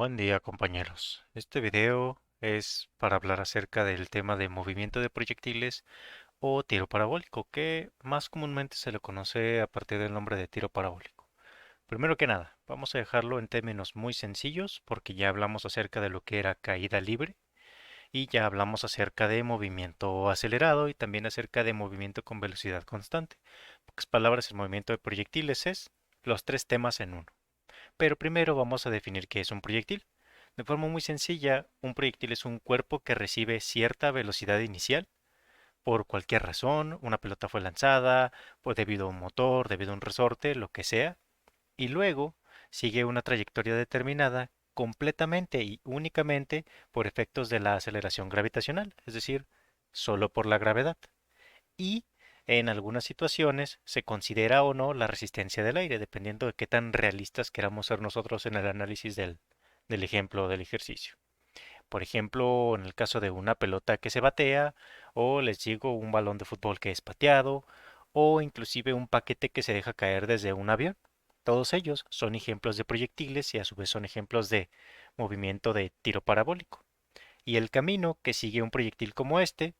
Buen día, compañeros. Este video es para hablar acerca del tema de movimiento de proyectiles o tiro parabólico, que más comúnmente se le conoce a partir del nombre de tiro parabólico. Primero que nada, vamos a dejarlo en términos muy sencillos porque ya hablamos acerca de lo que era caída libre y ya hablamos acerca de movimiento acelerado y también acerca de movimiento con velocidad constante. En pocas palabras, el movimiento de proyectiles es los tres temas en uno. Pero primero vamos a definir qué es un proyectil. De forma muy sencilla, un proyectil es un cuerpo que recibe cierta velocidad inicial por cualquier razón, una pelota fue lanzada, pues debido a un motor, debido a un resorte, lo que sea, y luego sigue una trayectoria determinada completamente y únicamente por efectos de la aceleración gravitacional, es decir, solo por la gravedad. Y en algunas situaciones se considera o no la resistencia del aire, dependiendo de qué tan realistas queramos ser nosotros en el análisis del ejemplo o del ejercicio. Por ejemplo, en el caso de una pelota que se batea, o les digo un balón de fútbol que es pateado, o inclusive un paquete que se deja caer desde un avión. Todos ellos son ejemplos de proyectiles y a su vez son ejemplos de movimiento de tiro parabólico. Y el camino que sigue un proyectil como este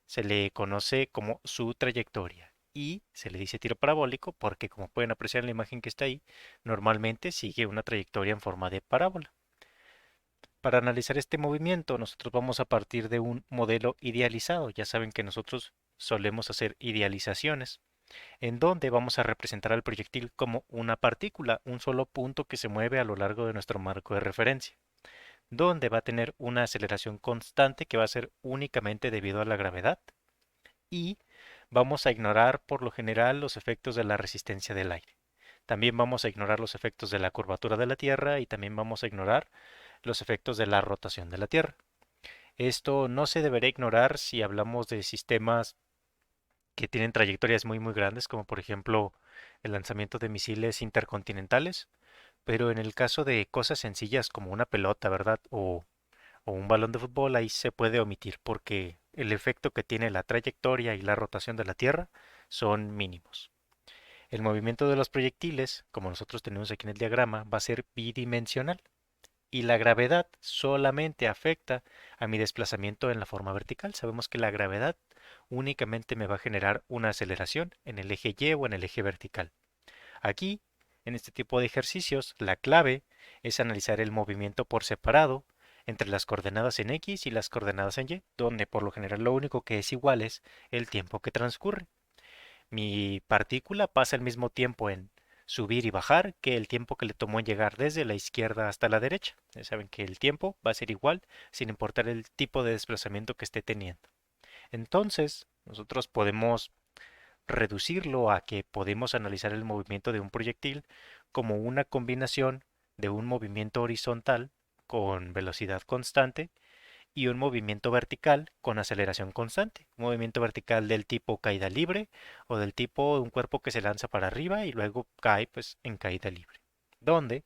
se le conoce como su trayectoria y se le dice tiro parabólico porque, como pueden apreciar en la imagen que está ahí, normalmente sigue una trayectoria en forma de parábola. Para analizar este movimiento, nosotros vamos a partir de un modelo idealizado. Ya saben que nosotros solemos hacer idealizaciones, en donde vamos a representar al proyectil como una partícula, un solo punto que se mueve a lo largo de nuestro marco de referencia, donde va a tener una aceleración constante que va a ser únicamente debido a la gravedad y vamos a ignorar por lo general los efectos de la resistencia del aire. También vamos a ignorar los efectos de la curvatura de la Tierra y también vamos a ignorar los efectos de la rotación de la Tierra. Esto no se debería ignorar si hablamos de sistemas que tienen trayectorias muy grandes, como por ejemplo el lanzamiento de misiles intercontinentales, pero en el caso de cosas sencillas como una pelota, ¿verdad? O un balón de fútbol, ahí se puede omitir porque el efecto que tiene la trayectoria y la rotación de la Tierra son mínimos. El movimiento de los proyectiles, como nosotros tenemos aquí en el diagrama, va a ser bidimensional y la gravedad solamente afecta a mi desplazamiento en la forma vertical. Sabemos que la gravedad únicamente me va a generar una aceleración en el eje Y o en el eje vertical. Aquí, en este tipo de ejercicios, la clave es analizar el movimiento por separado entre las coordenadas en X y las coordenadas en Y, donde por lo general lo único que es igual es el tiempo que transcurre. Mi partícula pasa el mismo tiempo en subir y bajar que el tiempo que le tomó en llegar desde la izquierda hasta la derecha. Ya saben que el tiempo va a ser igual sin importar el tipo de desplazamiento que esté teniendo. Entonces, nosotros podemos reducirlo a que podemos analizar el movimiento de un proyectil como una combinación de un movimiento horizontal con velocidad constante y un movimiento vertical con aceleración constante. Un movimiento vertical del tipo caída libre o del tipo de un cuerpo que se lanza para arriba y luego cae pues en caída libre. Donde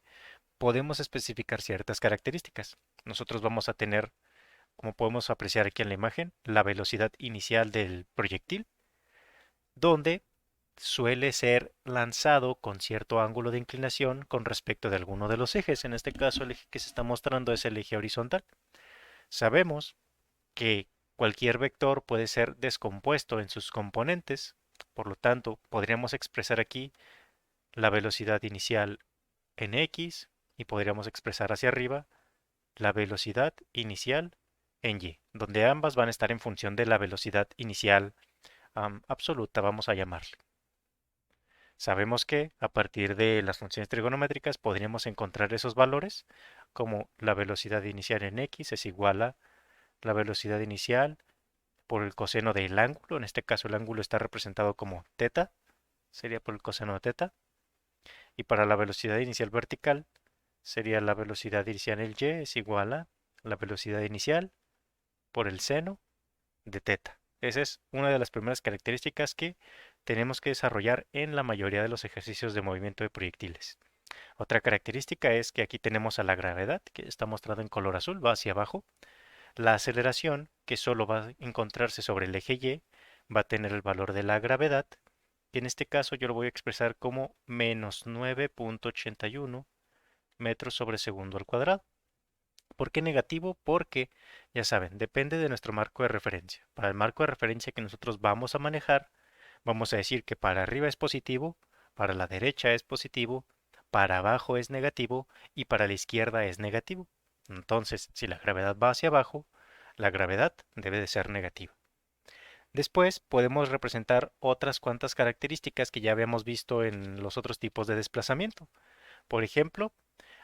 podemos especificar ciertas características. Nosotros vamos a tener, como podemos apreciar aquí en la imagen, la velocidad inicial del proyectil, donde suele ser lanzado con cierto ángulo de inclinación con respecto de alguno de los ejes. En este caso, el eje que se está mostrando es el eje horizontal. Sabemos que cualquier vector puede ser descompuesto en sus componentes, por lo tanto, podríamos expresar aquí la velocidad inicial en x y podríamos expresar hacia arriba la velocidad inicial en y, donde ambas van a estar en función de la velocidad inicial absoluta, vamos a llamarle. Sabemos que a partir de las funciones trigonométricas podríamos encontrar esos valores como la velocidad inicial en x es igual a la velocidad inicial por el coseno del ángulo, en este caso el ángulo está representado como teta, sería por el coseno de teta, y para la velocidad inicial vertical sería la velocidad inicial en y es igual a la velocidad inicial por el seno de teta. Esa es una de las primeras características que tenemos que desarrollar en la mayoría de los ejercicios de movimiento de proyectiles. Otra característica es que aquí tenemos a la gravedad, que está mostrada en color azul, va hacia abajo. La aceleración, que solo va a encontrarse sobre el eje Y, va a tener el valor de la gravedad, y en este caso yo lo voy a expresar como menos 9.81 metros sobre segundo al cuadrado. ¿Por qué negativo? Porque, ya saben, depende de nuestro marco de referencia. Para el marco de referencia que nosotros vamos a manejar, vamos a decir que para arriba es positivo, para la derecha es positivo, para abajo es negativo y para la izquierda es negativo. Entonces, si la gravedad va hacia abajo, la gravedad debe de ser negativa. Después podemos representar otras cuantas características que ya habíamos visto en los otros tipos de desplazamiento. Por ejemplo,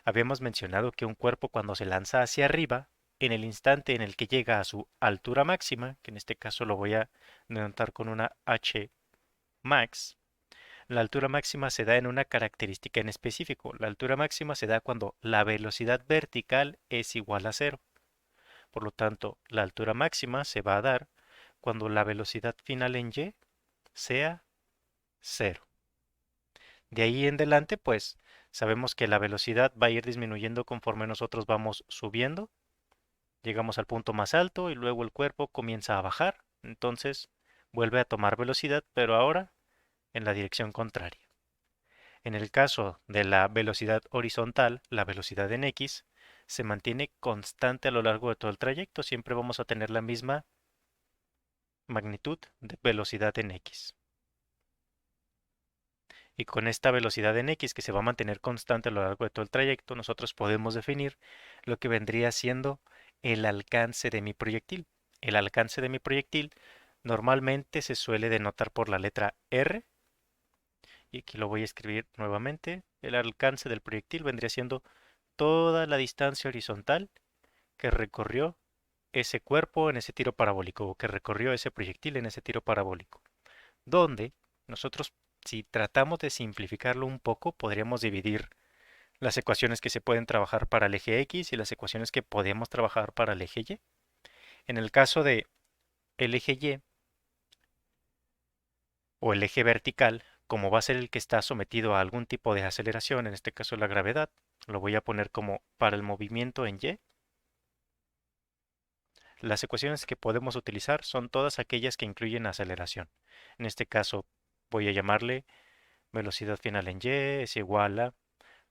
habíamos mencionado que un cuerpo cuando se lanza hacia arriba, en el instante en el que llega a su altura máxima, que en este caso lo voy a denotar con una h max, la altura máxima se da en una característica en específico. La altura máxima se da cuando la velocidad vertical es igual a cero. Por lo tanto, la altura máxima se va a dar cuando la velocidad final en y sea cero. De ahí en adelante, pues sabemos que la velocidad va a ir disminuyendo conforme nosotros vamos subiendo. Llegamos al punto más alto y luego el cuerpo comienza a bajar. Entonces vuelve a tomar velocidad, pero ahora en la dirección contraria. En el caso de la velocidad horizontal, la velocidad en x se mantiene constante a lo largo de todo el trayecto. Siempre vamos a tener la misma magnitud de velocidad en x. Y con esta velocidad en x que se va a mantener constante a lo largo de todo el trayecto, nosotros podemos definir lo que vendría siendo el alcance de mi proyectil. El alcance de mi proyectil normalmente se suele denotar por la letra R, y aquí lo voy a escribir nuevamente. El alcance del proyectil vendría siendo toda la distancia horizontal que recorrió ese cuerpo en ese tiro parabólico, o que recorrió ese proyectil en ese tiro parabólico, donde nosotros, si tratamos de simplificarlo un poco, podríamos dividir las ecuaciones que se pueden trabajar para el eje X y las ecuaciones que podemos trabajar para el eje Y. En el caso de el eje Y o el eje vertical, como va a ser el que está sometido a algún tipo de aceleración, en este caso la gravedad, lo voy a poner como para el movimiento en Y. Las ecuaciones que podemos utilizar son todas aquellas que incluyen aceleración. En este caso voy a llamarle velocidad final en Y es igual a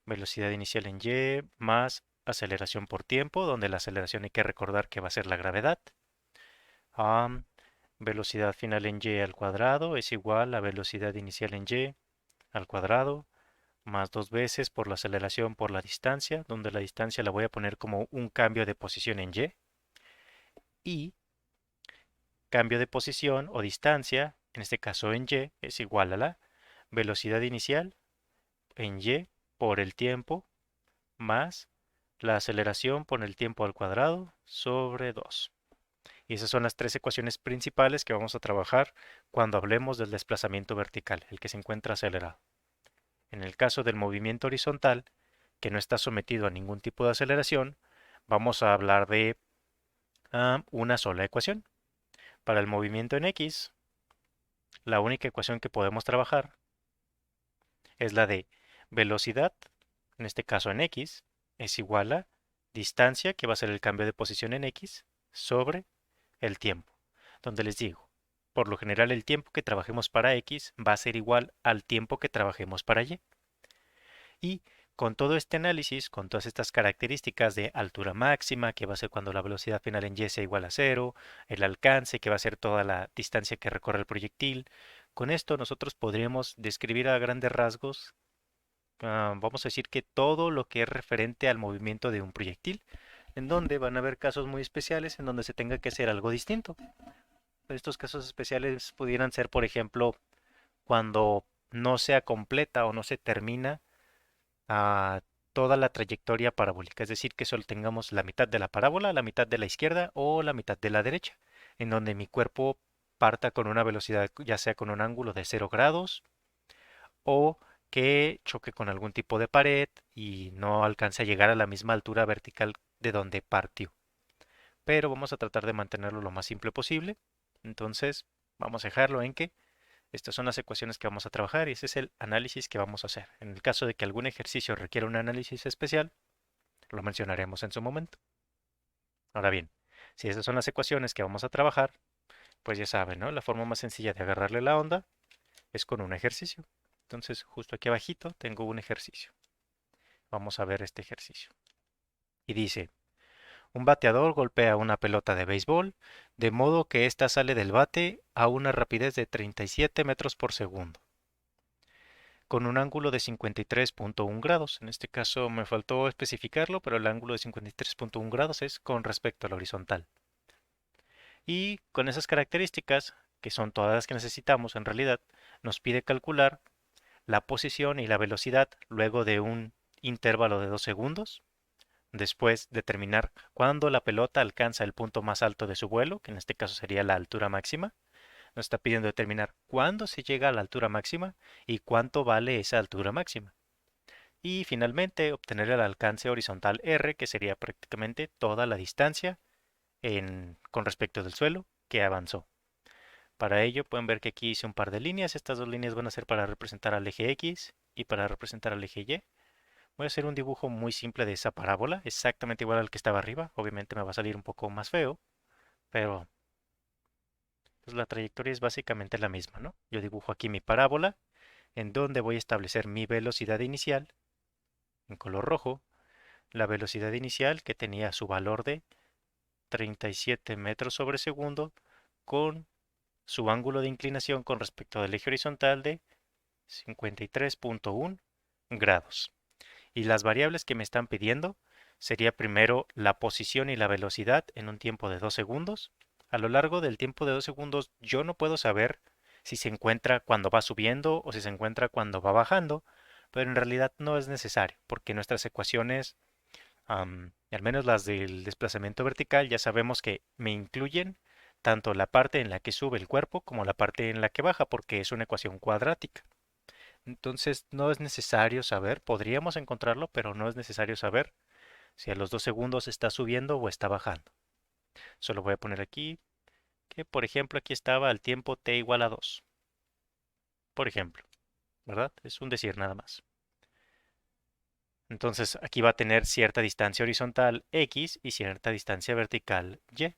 velocidad inicial en Y más aceleración por tiempo, donde la aceleración hay que recordar que va a ser la gravedad. Velocidad final en Y al cuadrado es igual a velocidad inicial en Y al cuadrado más dos veces por la aceleración por la distancia, donde la distancia la voy a poner como un cambio de posición en Y. Y cambio de posición o distancia, en este caso en Y, es igual a la velocidad inicial en Y por el tiempo más la aceleración por el tiempo al cuadrado sobre 2. Y esas son las tres ecuaciones principales que vamos a trabajar cuando hablemos del desplazamiento vertical, el que se encuentra acelerado. En el caso del movimiento horizontal, que no está sometido a ningún tipo de aceleración, vamos a hablar de una sola ecuación. Para el movimiento en X, la única ecuación que podemos trabajar es la de velocidad, en este caso en X, es igual a distancia, que va a ser el cambio de posición en X, sobre el tiempo. Donde les digo, por lo general el tiempo que trabajemos para X va a ser igual al tiempo que trabajemos para Y. Y con todo este análisis, con todas estas características de altura máxima, que va a ser cuando la velocidad final en Y sea igual a cero, el alcance, que va a ser toda la distancia que recorre el proyectil, con esto nosotros podríamos describir a grandes rasgos, vamos a decir que todo lo que es referente al movimiento de un proyectil, en donde van a haber casos muy especiales en donde se tenga que hacer algo distinto. Estos casos especiales pudieran ser, por ejemplo, cuando no sea completa o no se termina a toda la trayectoria parabólica, es decir, que solo tengamos la mitad de la parábola, la mitad de la izquierda o la mitad de la derecha, en donde mi cuerpo parta con una velocidad, ya sea con un ángulo de 0 grados, o que choque con algún tipo de pared y no alcance a llegar a la misma altura vertical de donde partió. Pero vamos a tratar de mantenerlo lo más simple posible. Entonces, vamos a dejarlo en que estas son las ecuaciones que vamos a trabajar y ese es el análisis que vamos a hacer. En el caso de que algún ejercicio requiera un análisis especial, lo mencionaremos en su momento. Ahora bien, si esas son las ecuaciones que vamos a trabajar, pues ya saben, ¿no? La forma más sencilla de agarrarle la onda es con un ejercicio. Entonces, justo aquí abajito tengo un ejercicio. Vamos a ver este ejercicio. Y dice, Un bateador golpea una pelota de béisbol, de modo que ésta sale del bate a una rapidez de 37 metros por segundo, con un ángulo de 53.1 grados. En este caso me faltó especificarlo, pero el ángulo de 53.1 grados es con respecto a la horizontal. Y con esas características, que son todas las que necesitamos en realidad, nos pide calcular la posición y la velocidad luego de un intervalo de 2 segundos. Después determinar cuándo la pelota alcanza el punto más alto de su vuelo, que en este caso sería la altura máxima. Nos está pidiendo determinar cuándo se llega a la altura máxima y cuánto vale esa altura máxima. Y finalmente obtener el alcance horizontal R, que sería prácticamente toda la distancia con respecto del suelo que avanzó. Para ello pueden ver que aquí hice un par de líneas. Estas dos líneas van a ser para representar al eje X y para representar al eje Y. Voy a hacer un dibujo muy simple de esa parábola, exactamente igual al que estaba arriba. Obviamente me va a salir un poco más feo, pero pues, la trayectoria es básicamente la misma, ¿no? Yo dibujo aquí mi parábola, en donde voy a establecer mi velocidad inicial, en color rojo, la velocidad inicial que tenía su valor de 37 metros sobre segundo, con su ángulo de inclinación con respecto del eje horizontal de 53.1 grados. Y las variables que me están pidiendo sería primero la posición y la velocidad en un tiempo de 2 segundos. A lo largo del tiempo de 2 segundos yo no puedo saber si se encuentra cuando va subiendo o si se encuentra cuando va bajando, pero en realidad no es necesario porque nuestras ecuaciones, al menos las del desplazamiento vertical, ya sabemos que me incluyen tanto la parte en la que sube el cuerpo como la parte en la que baja porque es una ecuación cuadrática. Entonces no es necesario saber, podríamos encontrarlo, pero no es necesario saber si a los 2 segundos está subiendo o está bajando. Solo voy a poner aquí que, por ejemplo, aquí estaba al tiempo t igual a 2. Por ejemplo, ¿verdad? Es un decir nada más. Entonces aquí va a tener cierta distancia horizontal x y cierta distancia vertical y.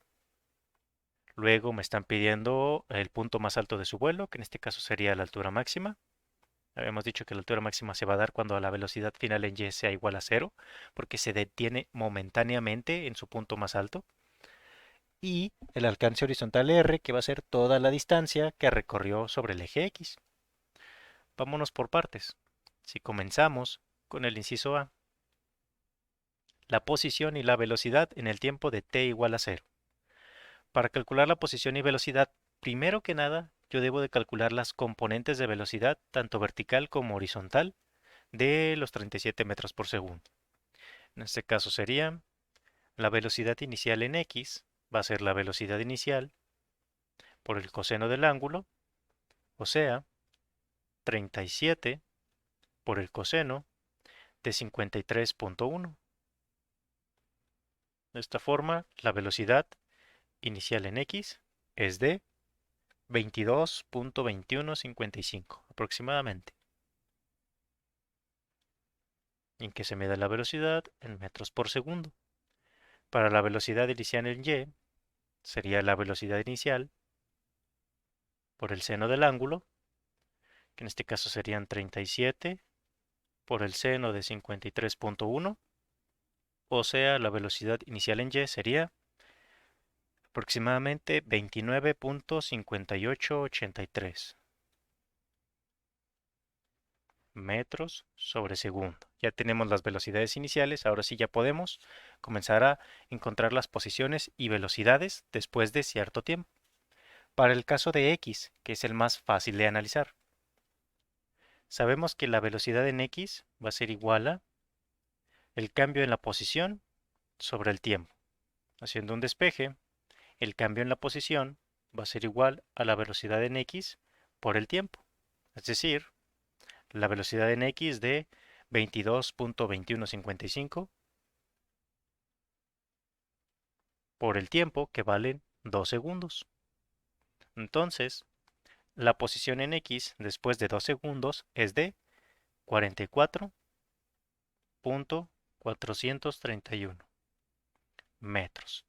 Luego me están pidiendo el punto más alto de su vuelo, que en este caso sería la altura máxima. Habíamos dicho que la altura máxima se va a dar cuando la velocidad final en y sea igual a cero, porque se detiene momentáneamente en su punto más alto. Y el alcance horizontal r, que va a ser toda la distancia que recorrió sobre el eje x. Vámonos por partes. Si comenzamos con el inciso A, la posición y la velocidad en el tiempo de t igual a cero. Para calcular la posición y velocidad, primero que nada, yo debo de calcular las componentes de velocidad, tanto vertical como horizontal, de los 37 metros por segundo. En este caso sería la velocidad inicial en x, va a ser la velocidad inicial por el coseno del ángulo, o sea, 37 por el coseno de 53.1. De esta forma, la velocidad inicial en x es de 22.2155 aproximadamente, en que se mide la velocidad en metros por segundo. Para la velocidad inicial en y, sería la velocidad inicial por el seno del ángulo, que en este caso serían 37 por el seno de 53.1, o sea, la velocidad inicial en y sería aproximadamente 29.5883 metros sobre segundo. Ya tenemos las velocidades iniciales, ahora sí ya podemos comenzar a encontrar las posiciones y velocidades después de cierto tiempo. Para el caso de x, que es el más fácil de analizar, sabemos que la velocidad en x va a ser igual a el cambio en la posición sobre el tiempo. Haciendo un despeje, el cambio en la posición va a ser igual a la velocidad en x por el tiempo. Es decir, la velocidad en x de 22.2155 por el tiempo, que valen 2 segundos. Entonces, la posición en x después de 2 segundos es de 44.431 metros.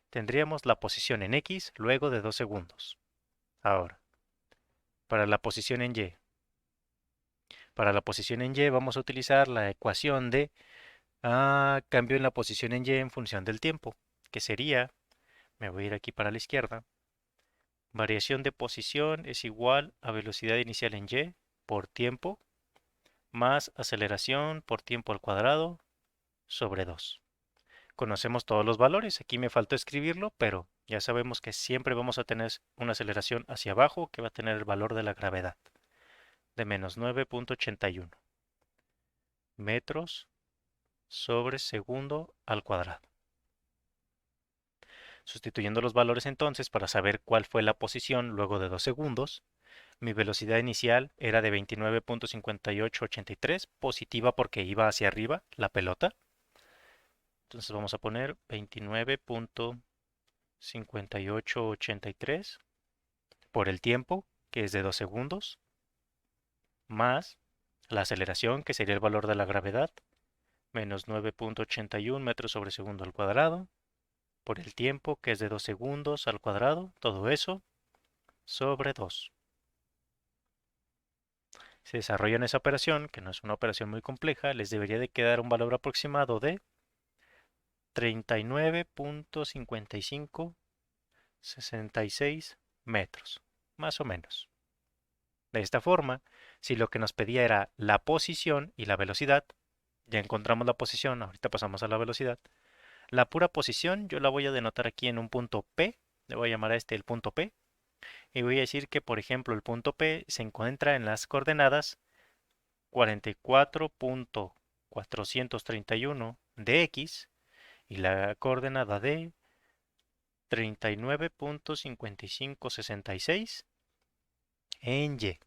Tendríamos la posición en x luego de 2 segundos. Ahora, para la posición en y. Para la posición en y vamos a utilizar la ecuación de Cambio en la posición en Y en función del tiempo, que sería, me voy a ir aquí para la izquierda, variación de posición es igual a velocidad inicial en Y por tiempo más aceleración por tiempo al cuadrado sobre 2. Conocemos todos los valores, aquí me faltó escribirlo, pero ya sabemos que siempre vamos a tener una aceleración hacia abajo que va a tener el valor de la gravedad de menos 9.81 metros sobre segundo al cuadrado. Sustituyendo los valores entonces para saber cuál fue la posición luego de 2 segundos, mi velocidad inicial era de 29.5883, positiva porque iba hacia arriba la pelota. Entonces vamos a poner 29.5883 por el tiempo, que es de 2 segundos, más la aceleración, que sería el valor de la gravedad, menos 9.81 metros sobre segundo al cuadrado, por el tiempo, que es de 2 segundos al cuadrado, todo eso, sobre 2. Si desarrollan esa operación, que no es una operación muy compleja, les debería de quedar un valor aproximado de 39.5566 metros, más o menos. De esta forma, si lo que nos pedía era la posición y la velocidad, ya encontramos la posición, ahorita pasamos a la velocidad. La pura posición yo la voy a denotar aquí en un punto P, le voy a llamar a este el punto P, y voy a decir que, por ejemplo, el punto P se encuentra en las coordenadas 44.431 de X y la coordenada de 39.5566 en Y,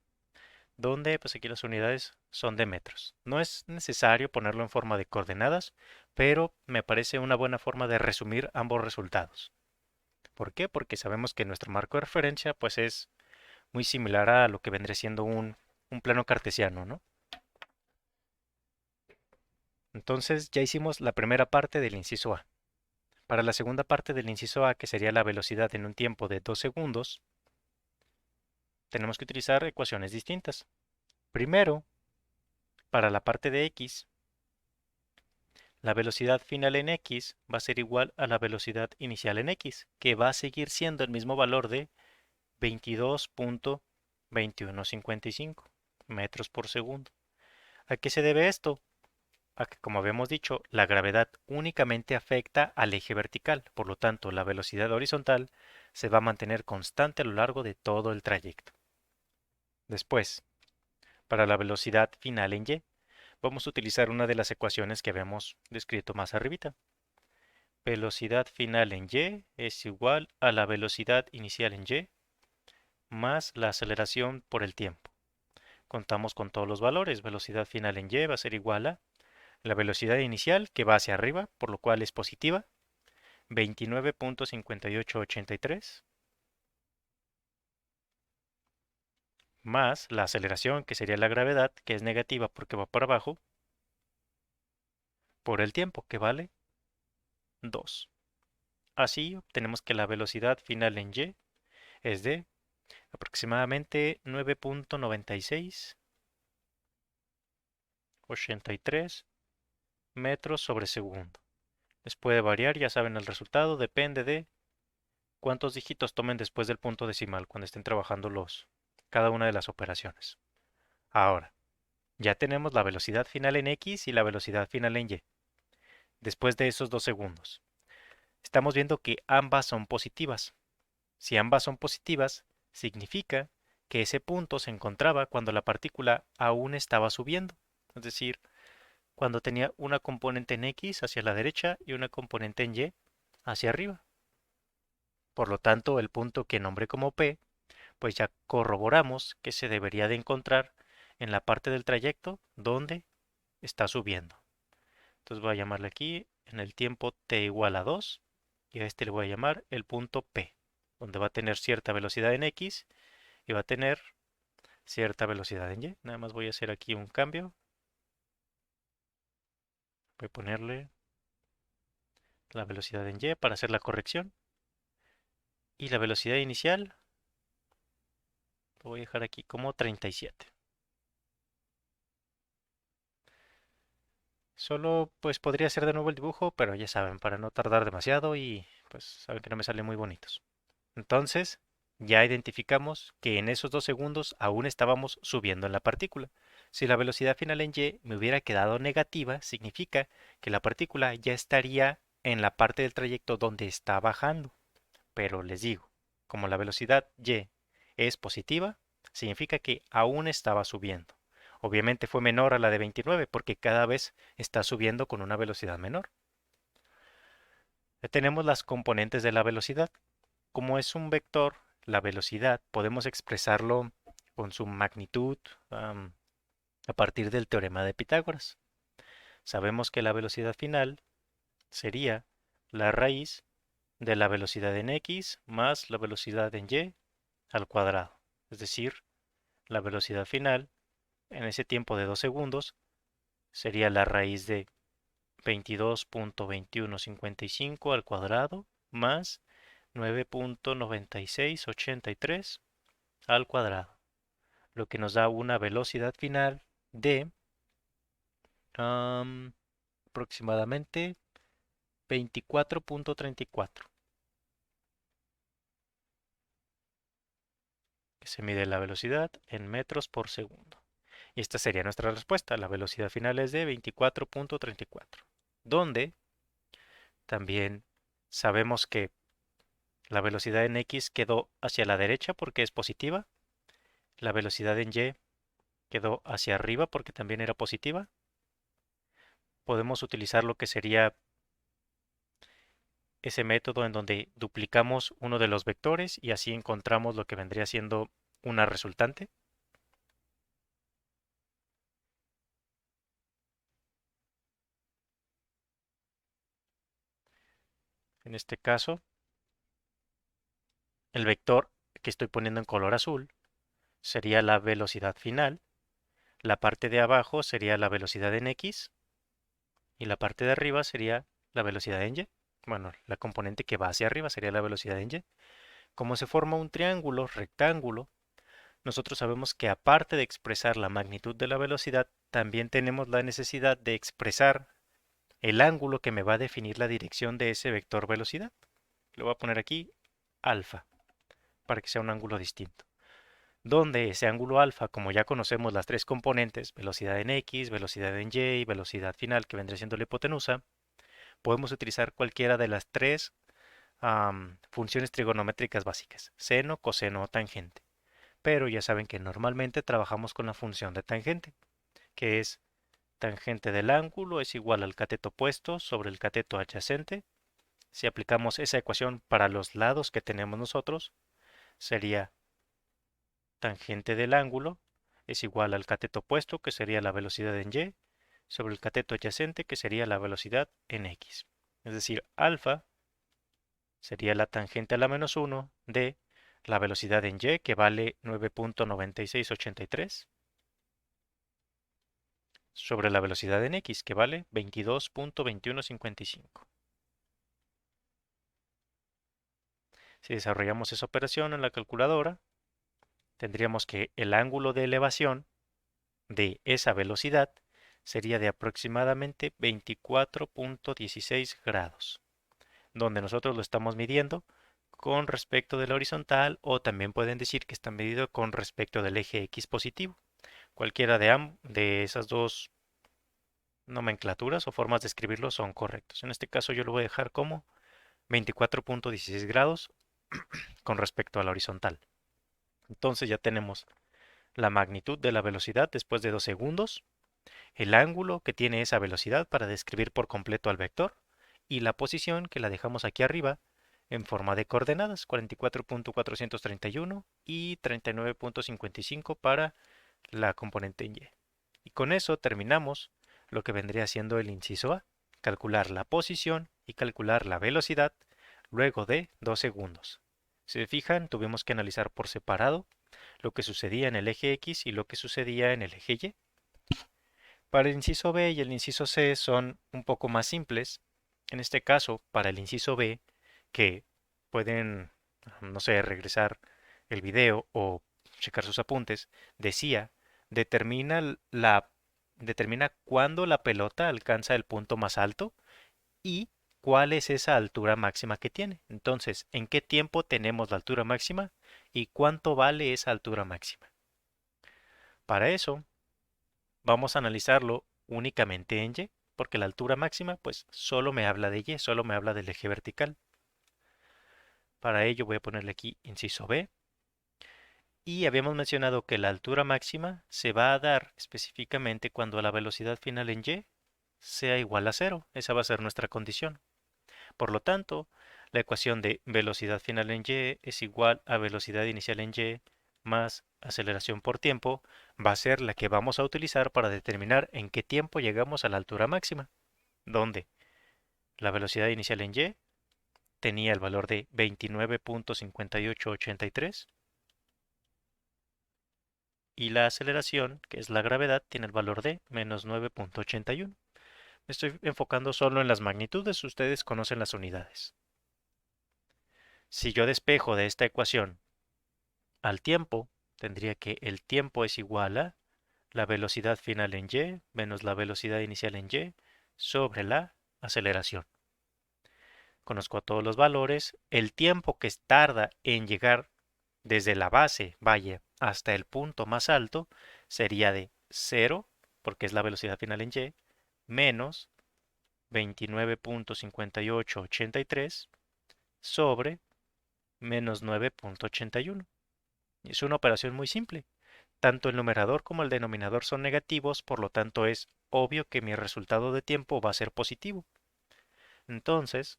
donde pues aquí las unidades son de metros. No es necesario ponerlo en forma de coordenadas, pero me parece una buena forma de resumir ambos resultados. ¿Por qué? Porque sabemos que nuestro marco de referencia pues es muy similar a lo que vendría siendo un plano cartesiano, ¿no? Entonces ya hicimos la primera parte del inciso A. Para la segunda parte del inciso A, que sería la velocidad en un tiempo de 2 segundos, tenemos que utilizar ecuaciones distintas. Primero, para la parte de X, la velocidad final en X va a ser igual a la velocidad inicial en X, que va a seguir siendo el mismo valor de 22.2155 metros por segundo. ¿A qué se debe esto? A que, como habíamos dicho, la gravedad únicamente afecta al eje vertical, por lo tanto, la velocidad horizontal se va a mantener constante a lo largo de todo el trayecto. Después, para la velocidad final en Y, vamos a utilizar una de las ecuaciones que habíamos descrito más arribita. Velocidad final en Y es igual a la velocidad inicial en Y más la aceleración por el tiempo. Contamos con todos los valores. Velocidad final en Y va a ser igual a la velocidad inicial, que va hacia arriba, por lo cual es positiva, 29.5883, más la aceleración, que sería la gravedad, que es negativa porque va para abajo, por el tiempo, que vale 2. Así obtenemos que la velocidad final en Y es de aproximadamente 9.9683 metros sobre segundo. Les puede variar, ya saben el resultado, depende de cuántos dígitos tomen después del punto decimal cuando estén trabajando cada una de las operaciones. Ahora, ya tenemos la velocidad final en X y la velocidad final en Y, después de esos 2 segundos. Estamos viendo que ambas son positivas. Si ambas son positivas, significa que ese punto se encontraba cuando la partícula aún estaba subiendo, es decir, cuando tenía una componente en X hacia la derecha y una componente en Y hacia arriba. Por lo tanto, el punto que nombré como P, pues ya corroboramos que se debería de encontrar en la parte del trayecto donde está subiendo. Entonces voy a llamarle aquí en el tiempo t igual a 2 y a este le voy a llamar el punto P, donde va a tener cierta velocidad en X y va a tener cierta velocidad en Y. Nada más voy a hacer aquí un cambio. Voy a ponerle la velocidad en Y para hacer la corrección. Y la velocidad inicial lo voy a dejar aquí como 37. Solo pues podría ser de nuevo el dibujo, pero ya saben, para no tardar demasiado y pues saben que no me salen muy bonitos. Entonces, ya identificamos que en esos 2 segundos aún estábamos subiendo en la partícula. Si la velocidad final en y me hubiera quedado negativa, significa que la partícula ya estaría en la parte del trayecto donde está bajando. Pero les digo, como la velocidad y es positiva, significa que aún estaba subiendo. Obviamente fue menor a la de 29 porque cada vez está subiendo con una velocidad menor. Ya tenemos las componentes de la velocidad. Como es un vector, la velocidad podemos expresarlo con su magnitud a partir del teorema de Pitágoras. Sabemos que la velocidad final sería la raíz de la velocidad en x más la velocidad en y al cuadrado. Es decir, la velocidad final en ese tiempo de 2 segundos sería la raíz de 22.2155 al cuadrado más 9.9683 al cuadrado, lo que nos da una velocidad final de aproximadamente 24.34, que se mide la velocidad en metros por segundo. Y esta sería nuestra respuesta. La velocidad final es de 24.34, donde también sabemos que la velocidad en x quedó hacia la derecha porque es positiva, la velocidad en y quedó hacia arriba porque también era positiva. Podemos utilizar lo que sería ese método en donde duplicamos uno de los vectores y así encontramos lo que vendría siendo una resultante. En este caso, el vector que estoy poniendo en color azul sería la velocidad final, la parte de abajo sería la velocidad en x y la parte de arriba sería la velocidad en y. Bueno, la componente que va hacia arriba sería la velocidad en y. Como se forma un triángulo rectángulo, nosotros sabemos que aparte de expresar la magnitud de la velocidad, también tenemos la necesidad de expresar el ángulo que me va a definir la dirección de ese vector velocidad. Le voy a poner aquí alfa, para que sea un ángulo distinto. Donde ese ángulo alfa, como ya conocemos las tres componentes, velocidad en x, velocidad en y y velocidad final, que vendría siendo la hipotenusa, podemos utilizar cualquiera de las tres funciones trigonométricas básicas, seno, coseno o tangente. Pero ya saben que normalmente trabajamos con la función de tangente, que es tangente del ángulo es igual al cateto opuesto sobre el cateto adyacente. Si aplicamos esa ecuación para los lados que tenemos nosotros, sería tangente del ángulo es igual al cateto opuesto, que sería la velocidad en y, sobre el cateto adyacente, que sería la velocidad en x. Es decir, alfa sería la tangente a la menos 1 de la velocidad en y, que vale 9.9683, sobre la velocidad en x, que vale 22.2155. Si desarrollamos esa operación en la calculadora, tendríamos que el ángulo de elevación de esa velocidad sería de aproximadamente 24.16 grados, donde nosotros lo estamos midiendo con respecto de la horizontal o también pueden decir que está medido con respecto del eje X positivo. Cualquiera de esas dos nomenclaturas o formas de escribirlo son correctos. En este caso yo lo voy a dejar como 24.16 grados con respecto a la horizontal. Entonces ya tenemos la magnitud de la velocidad después de 2 segundos, el ángulo que tiene esa velocidad para describir por completo al vector y la posición que la dejamos aquí arriba en forma de coordenadas 44.431 y 39.55 para la componente en y. Y con eso terminamos lo que vendría siendo el inciso A, calcular la posición y calcular la velocidad luego de 2 segundos. Si se fijan, tuvimos que analizar por separado lo que sucedía en el eje X y lo que sucedía en el eje Y. Para el inciso B y el inciso C son un poco más simples. En este caso, para el inciso B, que pueden, no sé, regresar el video o checar sus apuntes, decía, determina la determina cuándo la pelota alcanza el punto más alto y cuál es esa altura máxima que tiene. Entonces, ¿en qué tiempo tenemos la altura máxima y cuánto vale esa altura máxima? Para eso, vamos a analizarlo únicamente en Y, porque la altura máxima pues solo me habla de Y, solo me habla del eje vertical. Para ello voy a ponerle aquí inciso B. Y habíamos mencionado que la altura máxima se va a dar específicamente cuando la velocidad final en Y sea igual a cero. Esa va a ser nuestra condición. Por lo tanto, la ecuación de velocidad final en Y es igual a velocidad inicial en Y más aceleración por tiempo va a ser la que vamos a utilizar para determinar en qué tiempo llegamos a la altura máxima, donde la velocidad inicial en Y tenía el valor de 29.5883 y la aceleración, que es la gravedad, tiene el valor de menos 9.81. Me estoy enfocando solo en las magnitudes, ustedes conocen las unidades. Si yo despejo de esta ecuación al tiempo, tendría que el tiempo es igual a la velocidad final en Y menos la velocidad inicial en Y sobre la aceleración. Conozco todos los valores. El tiempo que tarda en llegar desde la base, vaya, hasta el punto más alto sería de 0, porque es la velocidad final en Y, menos 29.5883 sobre menos 9.81. Es una operación muy simple. Tanto el numerador como el denominador son negativos, por lo tanto es obvio que mi resultado de tiempo va a ser positivo. Entonces,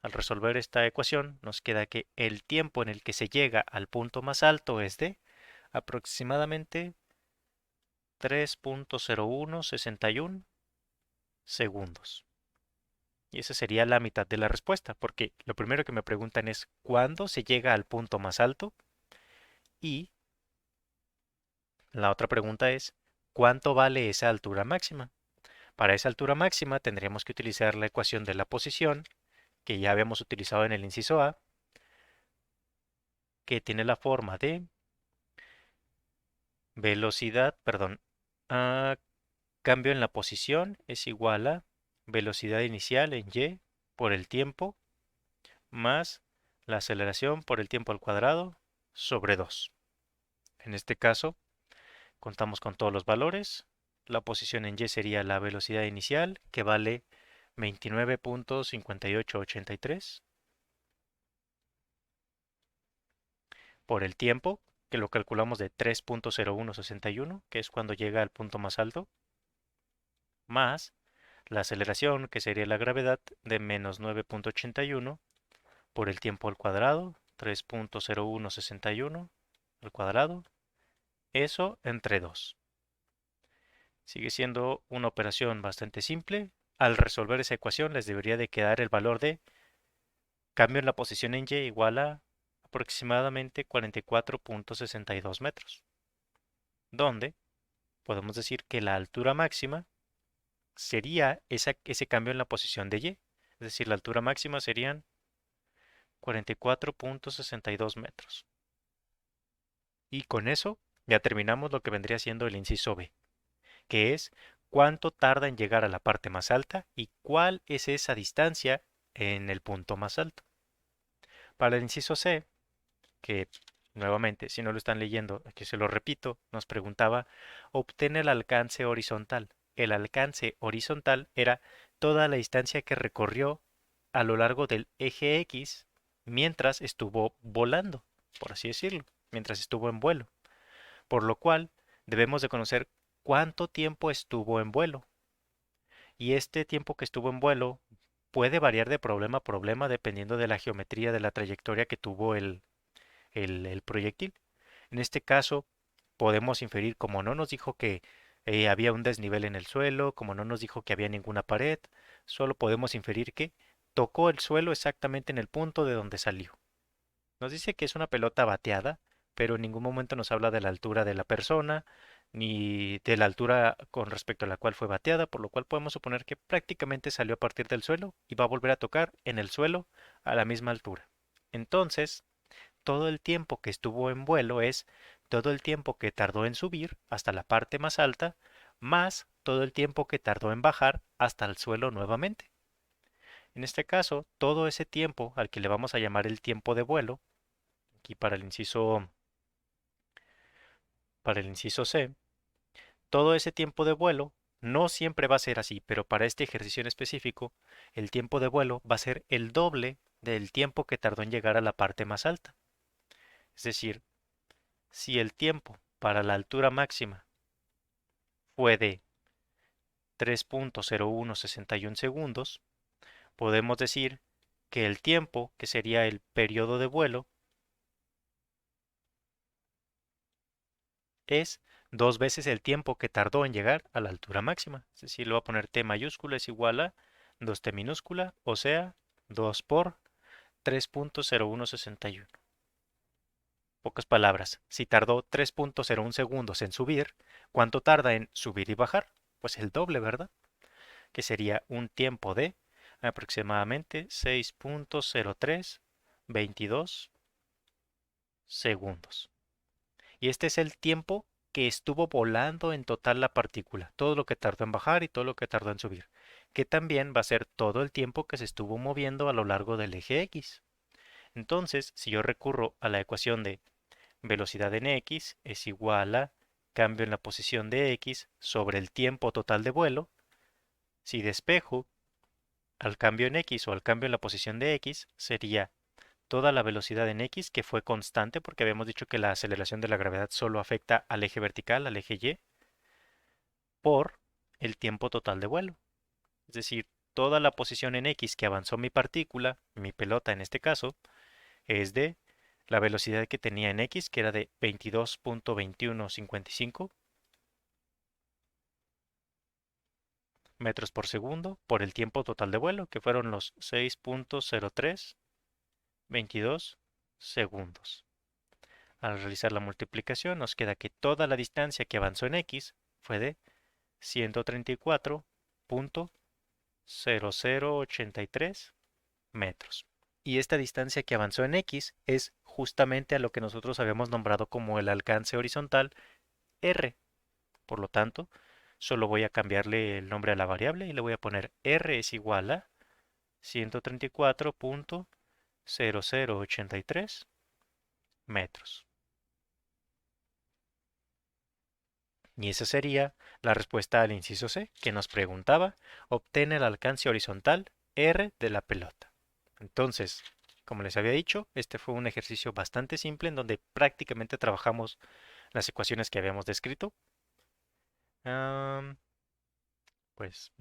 al resolver esta ecuación, nos queda que el tiempo en el que se llega al punto más alto es de aproximadamente 3.0161 segundos. Y esa sería la mitad de la respuesta, porque lo primero que me preguntan es ¿cuándo se llega al punto más alto? Y la otra pregunta es ¿cuánto vale esa altura máxima? Para esa altura máxima tendríamos que utilizar la ecuación de la posición, que ya habíamos utilizado en el inciso A, que tiene la forma de velocidad, perdón, a cambio en la posición es igual a velocidad inicial en Y por el tiempo más la aceleración por el tiempo al cuadrado sobre 2. En este caso, contamos con todos los valores. La posición en Y sería la velocidad inicial, que vale 29.5883 por el tiempo, que lo calculamos de 3.0161, que es cuando llega al punto más alto, más la aceleración, que sería la gravedad, de menos 9.81 por el tiempo al cuadrado, 3.0161 al cuadrado, eso entre 2. Sigue siendo una operación bastante simple. Al resolver esa ecuación les debería de quedar el valor de cambio en la posición en Y igual a aproximadamente 44.62 metros, donde podemos decir que la altura máxima sería ese cambio en la posición de Y. Es decir, la altura máxima serían 44.62 metros. Y con eso ya terminamos lo que vendría siendo el inciso B, que es cuánto tarda en llegar a la parte más alta y cuál es esa distancia en el punto más alto. Para el inciso C, que nuevamente, si no lo están leyendo, aquí se lo repito, nos preguntaba, obtener el alcance horizontal. El alcance horizontal era toda la distancia que recorrió a lo largo del eje X mientras estuvo volando, por así decirlo, mientras estuvo en vuelo. Por lo cual, debemos de conocer cuánto tiempo estuvo en vuelo. Y este tiempo que estuvo en vuelo puede variar de problema a problema dependiendo de la geometría de la trayectoria que tuvo el proyectil. En este caso, podemos inferir, como no nos dijo que había un desnivel en el suelo, como no nos dijo que había ninguna pared, solo podemos inferir que tocó el suelo exactamente en el punto de donde salió. Nos dice que es una pelota bateada, pero en ningún momento nos habla de la altura de la persona, ni de la altura con respecto a la cual fue bateada, por lo cual podemos suponer que prácticamente salió a partir del suelo y va a volver a tocar en el suelo a la misma altura. Entonces, todo el tiempo que estuvo en vuelo es todo el tiempo que tardó en subir hasta la parte más alta más todo el tiempo que tardó en bajar hasta el suelo nuevamente. En este caso, todo ese tiempo al que le vamos a llamar el tiempo de vuelo, aquí para el inciso C, todo ese tiempo de vuelo no siempre va a ser así, pero para este ejercicio en específico, el tiempo de vuelo va a ser el doble del tiempo que tardó en llegar a la parte más alta. Es decir, si el tiempo para la altura máxima fue de 3.0161 segundos, podemos decir que el tiempo, que sería el periodo de vuelo, es dos veces el tiempo que tardó en llegar a la altura máxima. Es decir, le voy a poner T mayúscula es igual a 2T minúscula, o sea, 2 por 3.0161. Pocas palabras, si tardó 3.01 segundos en subir, ¿cuánto tarda en subir y bajar? Pues el doble, ¿verdad? Que sería un tiempo de aproximadamente 6.0322 segundos. Y este es el tiempo que estuvo volando en total la partícula, todo lo que tardó en bajar y todo lo que tardó en subir, que también va a ser todo el tiempo que se estuvo moviendo a lo largo del eje X. Entonces, si yo recurro a la ecuación de velocidad en X es igual a cambio en la posición de X sobre el tiempo total de vuelo, si despejo al cambio en X o al cambio en la posición de X, sería toda la velocidad en X, que fue constante porque habíamos dicho que la aceleración de la gravedad solo afecta al eje vertical, al eje Y, por el tiempo total de vuelo. Es decir, toda la posición en X que avanzó mi partícula, mi pelota en este caso, es de la velocidad que tenía en X, que era de 22.2155 metros por segundo, por el tiempo total de vuelo, que fueron los 6.0322 segundos. Al realizar la multiplicación nos queda que toda la distancia que avanzó en X fue de 134.0083 metros. Y esta distancia que avanzó en X es justamente a lo que nosotros habíamos nombrado como el alcance horizontal R. Por lo tanto, solo voy a cambiarle el nombre a la variable y le voy a poner R es igual a 134.0083 metros. Y esa sería la respuesta al inciso C, que nos preguntaba, obtén el alcance horizontal R de la pelota. Entonces, como les había dicho, este fue un ejercicio bastante simple en donde prácticamente trabajamos las ecuaciones que habíamos descrito. Am, pues,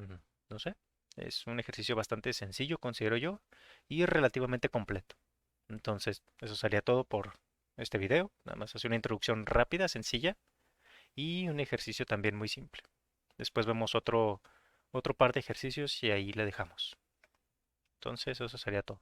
no sé, es un ejercicio bastante sencillo, considero yo, y relativamente completo. Entonces, eso sería todo por este video. Nada más hacer una introducción rápida, sencilla, y un ejercicio también muy simple. Después vemos otro par de ejercicios y ahí le dejamos. Entonces, eso sería todo.